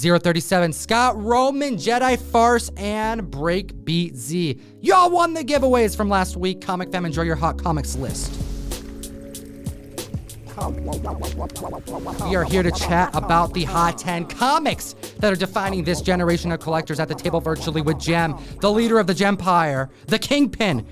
037, Scott Roman, Jedi Farce, and Breakbeat Z. Y'all won the giveaways from last week. Comic Fam, enjoy your hot comics list. We are here to chat about the Hot 10 comics that are defining this generation of collectors at the table virtually with Jem, the leader of the Gempire, the Kingpin.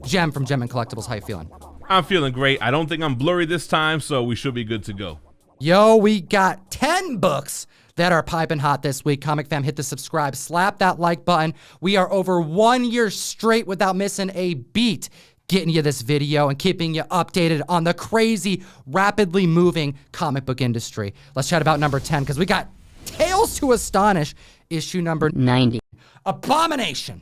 Jem from Gem and Collectibles, how you feeling? I'm feeling great. I don't think I'm blurry this time, so we should be good to go. Yo, we got 10 books that are piping hot this week. Comic Fam, hit the subscribe, slap that like button. We are over 1 year straight without missing a beat, getting you this video and keeping you updated on the crazy, rapidly moving comic book industry. Let's chat about number 10, because we got Tales to Astonish, issue number 90. Abomination.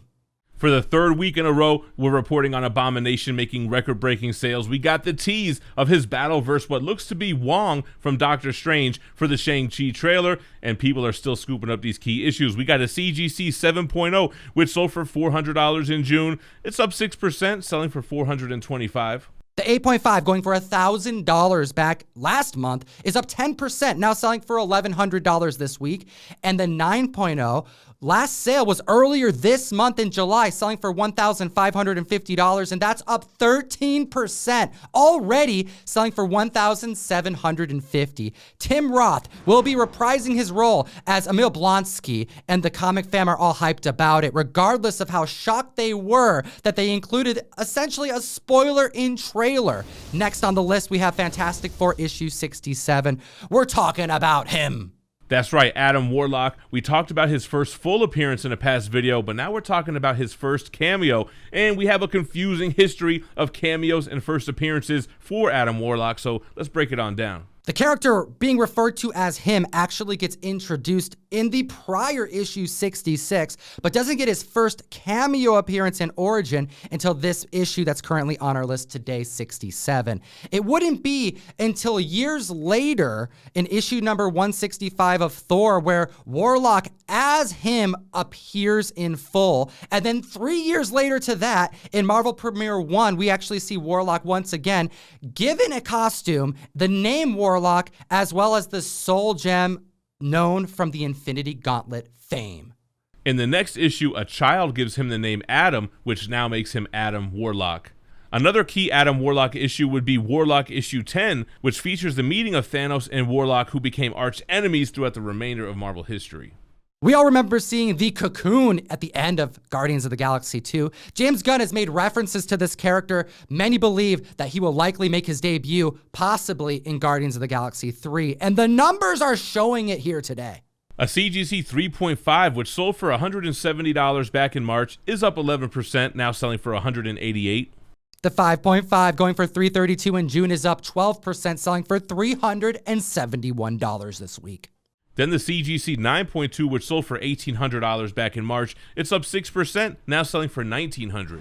For the third week in a row, we're reporting on Abomination making record-breaking sales. We got the tease of his battle versus what looks to be Wong from Doctor Strange for the Shang-Chi trailer, and people are still scooping up these key issues. We got a CGC 7.0, which sold for $400 in June. It's up 6%, selling for $425. The 8.5, going for $1,000 back last month, is up 10%, now selling for $1,100 this week. And the 9.0, last sale was earlier this month in July, selling for $1,550, and that's up 13%, already selling for $1,750. Tim Roth will be reprising his role as Emil Blonsky, and the Comic Fam are all hyped about it, regardless of how shocked they were that they included essentially a spoiler in trailer. Next on the list, we have Fantastic Four issue 67. We're talking about him. That's right, Adam Warlock. We talked about his first full appearance in a past video, but now we're talking about his first cameo, and we have a confusing history of cameos and first appearances for Adam Warlock, so let's break it on down. The character being referred to as him actually gets introduced in the prior issue 66, but doesn't get his first cameo appearance in Origin until this issue that's currently on our list today, 67. It wouldn't be until years later in issue number 165 of Thor where Warlock as him appears in full. And then 3 years later to that, in Marvel Premiere 1, we actually see Warlock once again given a costume, the name Warlock, as well as the soul gem known from the Infinity Gauntlet fame. In the next issue, a child gives him the name Adam, which now makes him Adam Warlock. Another key Adam Warlock issue would be Warlock issue 10, which features the meeting of Thanos and Warlock, who became arch enemies throughout the remainder of Marvel history. We all remember seeing the Cocoon at the end of Guardians of the Galaxy 2. James Gunn has made references to this character. Many believe that he will likely make his debut, possibly in Guardians of the Galaxy 3. And the numbers are showing it here today. A CGC 3.5, which sold for $170 back in March, is up 11%, now selling for $188. The 5.5, going for $332 in June, is up 12%, selling for $371 this week. Then the CGC 9.2, which sold for $1,800 back in March, it's up 6%, now selling for $1,900.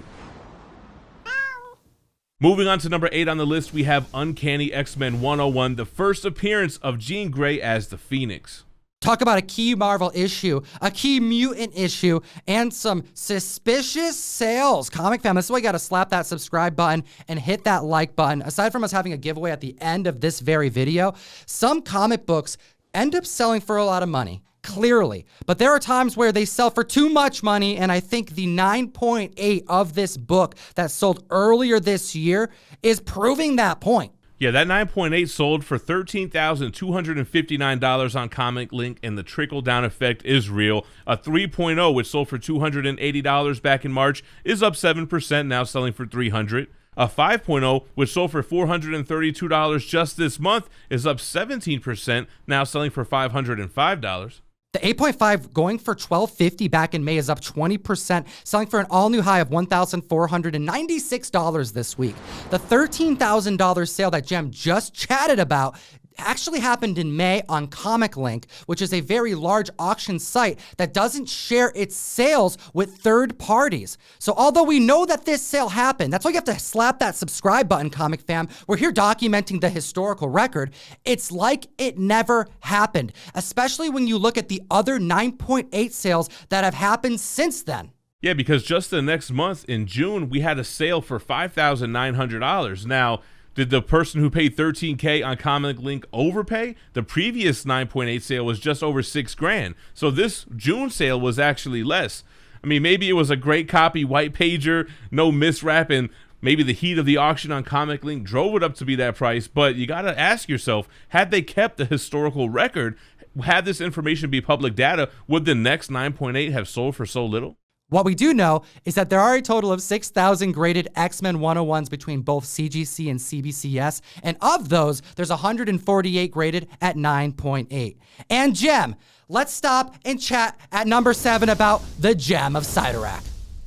Moving on to number 8 on the list, we have Uncanny X-Men 101, the first appearance of Jean Grey as the Phoenix. Talk about a key Marvel issue, a key mutant issue, and some suspicious sales. Comic Fam, this is why you gotta slap that subscribe button and hit that like button. Aside from us having a giveaway at the end of this very video, some comic books end up selling for a lot of money, clearly. But there are times where they sell for too much money, and I think the 9.8 of this book that sold earlier this year is proving that point. Yeah, that 9.8 sold for $13,259 on Comic Link, and the trickle-down effect is real. A 3.0, which sold for $280 back in March, is up 7%, now selling for $300. A 5.0, which sold for $432 just this month, is up 17%, now selling for $505. The 8.5 going for $1,250 back in May is up 20%, selling for an all-new high of $1,496 this week. The $13,000 sale that Jem just chatted about actually happened in May on Comic Link, which is a very large auction site that doesn't share its sales with third parties. So although we know that this sale happened, that's why you have to slap that subscribe button, Comic Fam. We're here documenting the historical record. It's like it never happened, especially when you look at the other 9.8 sales that have happened since then. Yeah, because just the next month in June, we had a sale for $5,900. Now, Did the person who paid $13K on Comic Link overpay? The previous 9.8 sale was just over $6,000. So this June sale was actually less. I mean, maybe it was a great copy, white pager, no miswrap, and maybe the heat of the auction on Comic Link drove it up to be that price. But you got to ask yourself, had they kept the historical record, had this information be public data, would the next 9.8 have sold for so little? What we do know is that there are a total of 6,000 graded X-Men 101s between both CGC and CBCS, and of those, there's 148 graded at 9.8. And Gem, let's stop and chat at number 7 about the Gem of Cyttorak.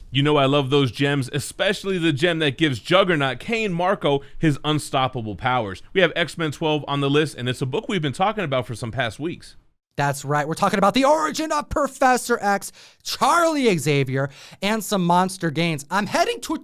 You know I love those gems, especially the gem that gives Juggernaut Kane Marco his unstoppable powers. We have X-Men 12 on the list, and it's a book we've been talking about for some past weeks. That's right. We're talking about the origin of Professor X, Charlie Xavier, and some monster gains. I'm heading to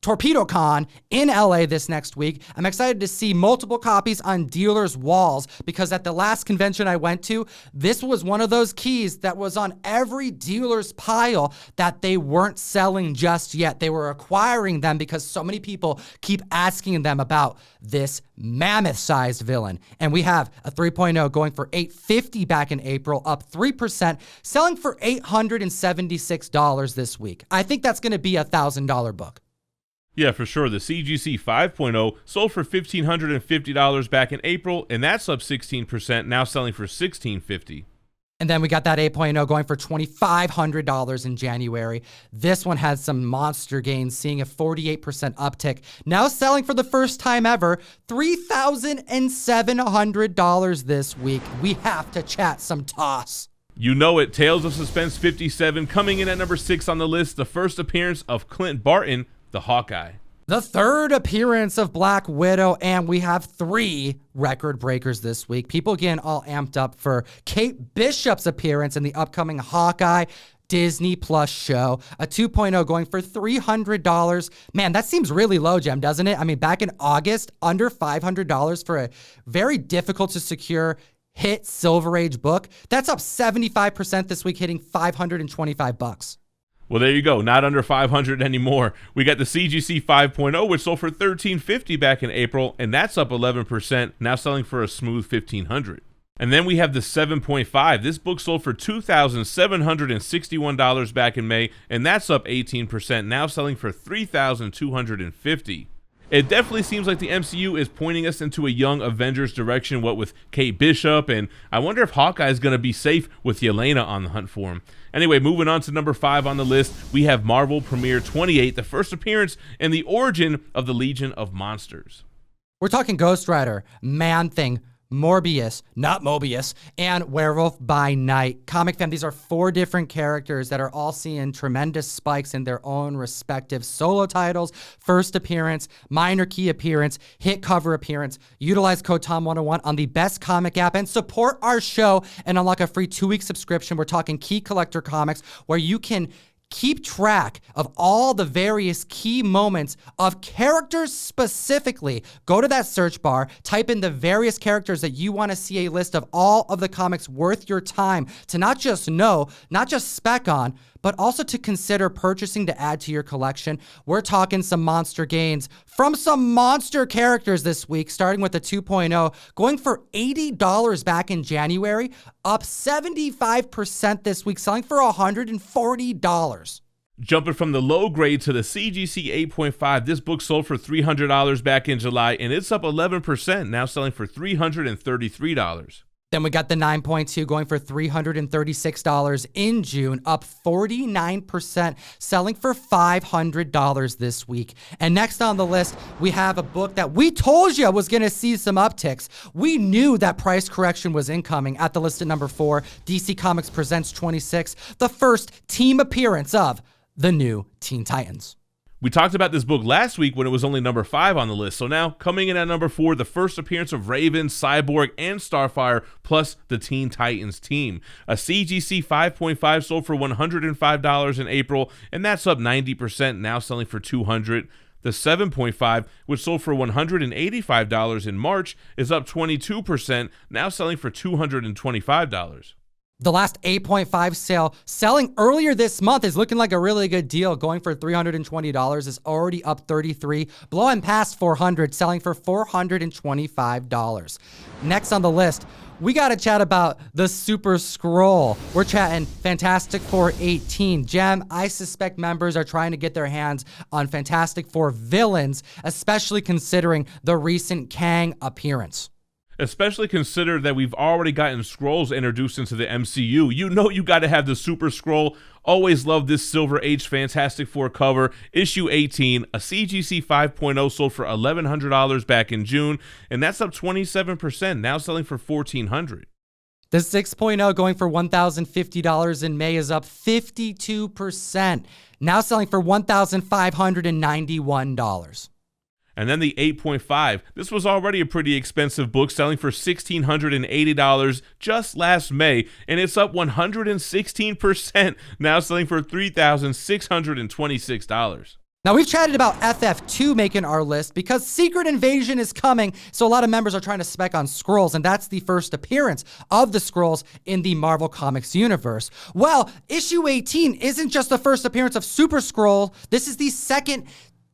TorpedoCon in LA this next week. I'm excited to see multiple copies on dealers' walls because at the last convention I went to, this was one of those keys that was on every dealer's pile that they weren't selling just yet. They were acquiring them because so many people keep asking them about this mammoth-sized villain. And we have a 3.0 going for $850 back in April, up 3%, selling for $876 this week. I think that's going to be a $1,000 book. Yeah, for sure. The CGC 5.0 sold for $1,550 back in April, and that's up 16%, now selling for $1,650. And then we got that 8.0 going for $2,500 in January. This one has some monster gains, seeing a 48% uptick. Now selling for the first time ever, $3,700 this week. We have to chat some toss. You know it. Tales of Suspense 57 coming in at number 6 on the list. The first appearance of Clint Barton, the Hawkeye. The third appearance of Black Widow, and we have 3 record breakers this week. People getting all amped up for Kate Bishop's appearance in the upcoming Hawkeye Disney Plus show. A 2.0 going for $300. Man, that seems really low, Gem, doesn't it? I mean, back in August, under $500 for a very difficult to secure hit Silver Age book. That's up 75% this week, hitting $525. Well, there you go. Not under 500 anymore. We got the CGC 5.0, which sold for $1,350 back in April, and that's up 11%, now selling for a smooth $1,500. And then we have the 7.5. This book sold for $2,761 back in May, and that's up 18%, now selling for $3,250. It definitely seems like the MCU is pointing us into a young Avengers direction, what with Kate Bishop, and I wonder if Hawkeye is going to be safe with Yelena on the hunt for him. Anyway, moving on to number 5 on the list, we have Marvel Premiere 28, the first appearance and the origin of the Legion of Monsters. We're talking Ghost Rider, Man-Thing, Morbius, not Mobius, and Werewolf by Night. Comic fam, these are 4 different characters that are all seeing tremendous spikes in their own respective solo titles, first appearance, minor key appearance, hit cover appearance. Utilize code TOM101 on the best comic app and support our show and unlock a free 2-week subscription. We're talking Key Collector Comics, where you can keep track of all the various key moments of characters specifically. Go to that search bar, type in the various characters that you want to see a list of all of the comics worth your time to not just know, not just spec on, but also to consider purchasing to add to your collection. We're talking some monster gains from some monster characters this week, starting with the 2.0, going for $80 back in January, up 75% this week, selling for $140. Jumping from the low grade to the CGC 8.5, this book sold for $300 back in July, and it's up 11%, now selling for $333. Then we got the 9.2 going for $336 in June, up 49%, selling for $500 this week. And next on the list, we have a book that we told you was going to see some upticks. We knew that price correction was incoming. At the list at number 4, DC Comics Presents 26, the first team appearance of the new Teen Titans. We talked about this book last week when it was only number 5 on the list. So now, coming in at number 4, the first appearance of Raven, Cyborg, and Starfire, plus the Teen Titans team. A CGC 5.5 sold for $105 in April, and that's up 90%, now selling for $200. The 7.5, which sold for $185 in March, is up 22%, now selling for $225. The last 8.5 sale selling earlier this month is looking like a really good deal. Going for $320 is already up 33, blowing past 400, selling for $425. Next on the list, we got to chat about the Super Scroll. We're chatting Fantastic Four 18. Gem, I suspect members are trying to get their hands on Fantastic Four villains, especially considering the recent Kang appearance. Especially consider that we've already gotten scrolls introduced into the MCU. You know you got to have the Super Scroll. Always love this Silver Age Fantastic Four cover. Issue 18, a CGC 5.0 sold for $1,100 back in June, and that's up 27%, now selling for $1,400. The 6.0 going for $1,050 in May is up 52%, now selling for $1,591. And then the 8.5. This was already a pretty expensive book, selling for $1,680 just last May, and it's up 116%, now selling for $3,626. Now, we've chatted about FF2 making our list because Secret Invasion is coming, so a lot of members are trying to spec on Skrulls, and that's the first appearance of the Skrulls in the Marvel Comics universe. Well, issue 18 isn't just the first appearance of Super Skrull. This is the second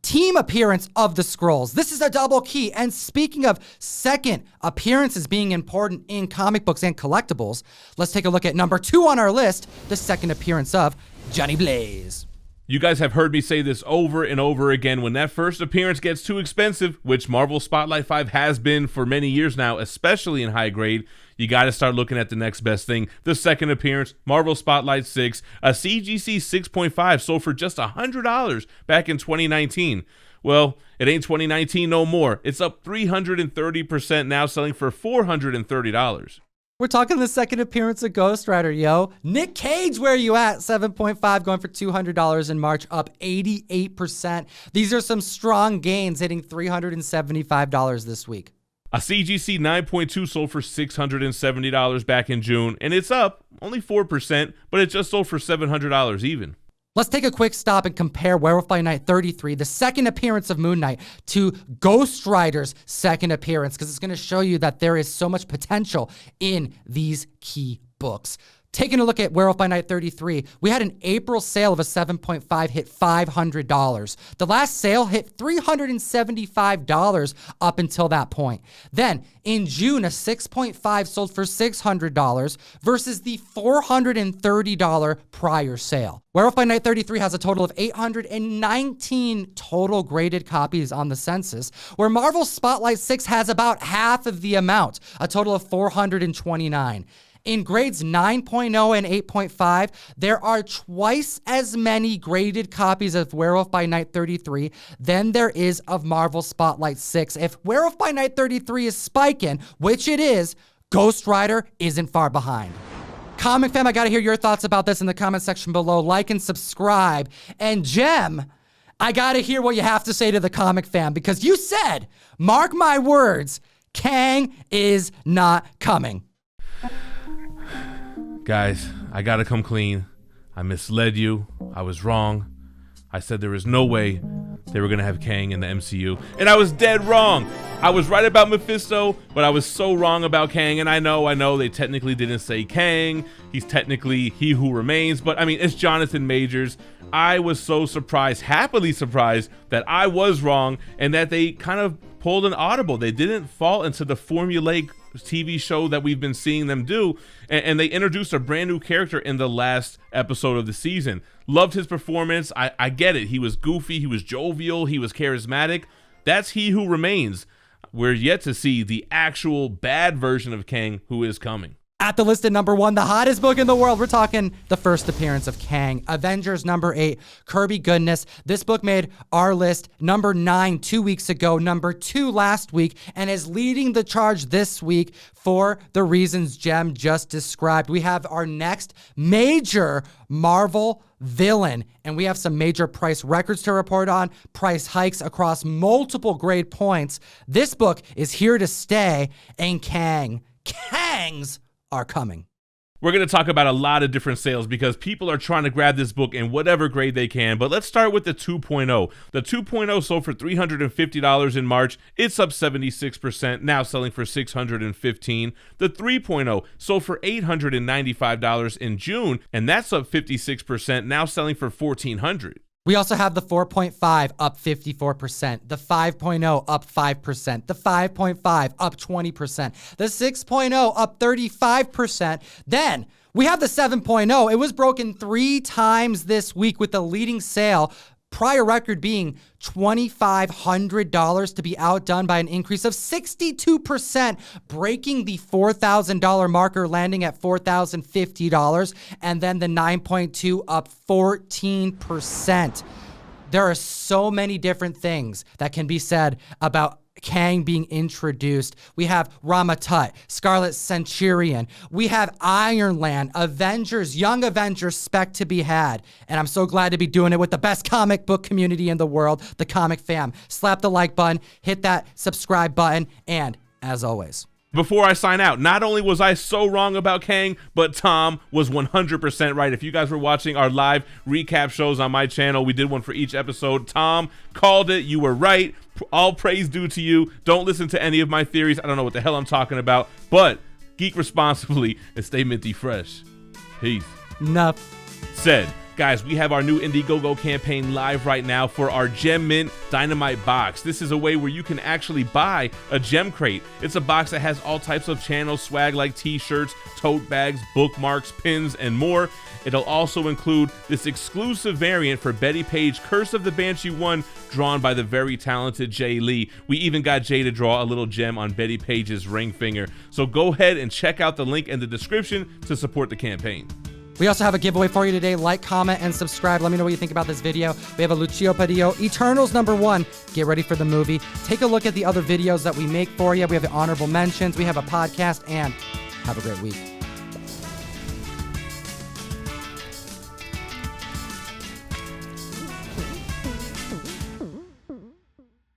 team appearance of the Skrulls. This is a double key. And speaking of second appearances being important in comic books and collectibles, let's take a look at number 2 on our list, the second appearance of Johnny Blaze. You guys have heard me say this over and over again. When that first appearance gets too expensive, which Marvel Spotlight 5 has been for many years now, especially in high grade, you got to start looking at the next best thing. The second appearance, Marvel Spotlight 6, a CGC 6.5 sold for just $100 back in 2019. Well, it ain't 2019 no more. It's up 330%, now selling for $430. We're talking the second appearance of Ghost Rider, yo. Nick Cage, where you at? 7.5 going for $200 in March, up 88%. These are some strong gains, hitting $375 this week. A CGC 9.2 sold for $670 back in June, and it's up only 4%, but it just sold for $700 even. Let's take a quick stop and compare Werewolf by Night 33, the second appearance of Moon Knight, to Ghost Rider's second appearance, because it's going to show you that there is so much potential in these key books. Taking a look at Werewolf by Night 33, we had an April sale of a 7.5 hit $500. The last sale hit $375 up until that point. Then in June, a 6.5 sold for $600 versus the $430 prior sale. Werewolf by Night 33 has a total of 819 total graded copies on the census, where Marvel Spotlight 6 has about half of the amount, a total of 429. In grades 9.0 and 8.5, there are twice as many graded copies of Werewolf by Night 33 than there is of Marvel Spotlight 6. If Werewolf by Night 33 is spiking, which it is, Ghost Rider isn't far behind. Comic fam, I gotta hear your thoughts about this in the comment section below. Like and subscribe. And Gem, I gotta hear what you have to say to the comic fam, because you said, mark my words, Kang is not coming. Guys, I gotta come clean. I misled you. I was wrong. I said there was no way they were gonna have Kang in the MCU, and I was dead wrong. I was right about Mephisto, but I was so wrong about Kang, and I know they technically didn't say Kang. He's technically He Who Remains, but I mean, it's Jonathan Majors. I was so surprised, happily surprised, that I was wrong and that they kind of pulled an audible. They didn't fall into the formulaic TV show that we've been seeing them do, and they introduced a brand new character in the last episode of the season. Loved his performance. I get it. He was goofy, he was jovial, he was charismatic. That's He Who Remains. We're yet to see the actual bad version of Kang who is coming. At the list at number 1, the hottest book in the world, we're talking the first appearance of Kang. Avengers number 8, Kirby Goodness. This book made our list number 9 2 weeks ago, number 2 last week, and is leading the charge this week for the reasons Gem just described. We have our next major Marvel villain, and we have some major price records to report on, price hikes across multiple grade points. This book is here to stay, and Kangs are coming. We're going to talk about a lot of different sales because people are trying to grab this book in whatever grade they can, but let's start with the 2.0. The 2.0 sold for $350 in March. It's up 76%, now selling for $615. The 3.0 sold for $895 in June, and that's up 56%, now selling for $1,400. We also have the 4.5 up 54%, the 5.0 up 5%, the 5.5 up 20%, the 6.0 up 35%. Then we have the 7.0. It was broken 3 times this week with the leading sale, prior record being $2,500 to be outdone by an increase of 62%, breaking the $4,000 marker, landing at $4,050, and then the 9.2 up 14%. There are so many different things that can be said about Kang being introduced. We have Rama Tut, Scarlet Centurion. We have Ironland, Avengers, Young Avengers spec to be had. And I'm so glad to be doing it with the best comic book community in the world, the Comic Fam. Slap the like button, hit that subscribe button, and as always, before I sign out, not only was I so wrong about Kang, but Tom was 100% right. If you guys were watching our live recap shows on my channel, we did one for each episode. Tom called it. You were right. All praise due to you. Don't listen to any of my theories. I don't know what the hell I'm talking about, but geek responsibly and stay minty fresh. Peace. Enough said. Guys, we have our new Indiegogo campaign live right now for our Gem Mint Dynamite box. This is a way where you can actually buy a gem crate. It's a box that has all types of channel swag like t-shirts, tote bags, bookmarks, pins, and more. It'll also include this exclusive variant for Betty Page Curse of the Banshee 1, drawn by the very talented Jay Lee. We even got Jay to draw a little gem on Betty Page's ring finger. So go ahead and check out the link in the description to support the campaign. We also have a giveaway for you today. Like, comment, and subscribe. Let me know what you think about this video. We have a Lucio Padillo Eternals #1. Get ready for the movie. Take a look at the other videos that we make for you. We have the honorable mentions. We have a podcast, and have a great week.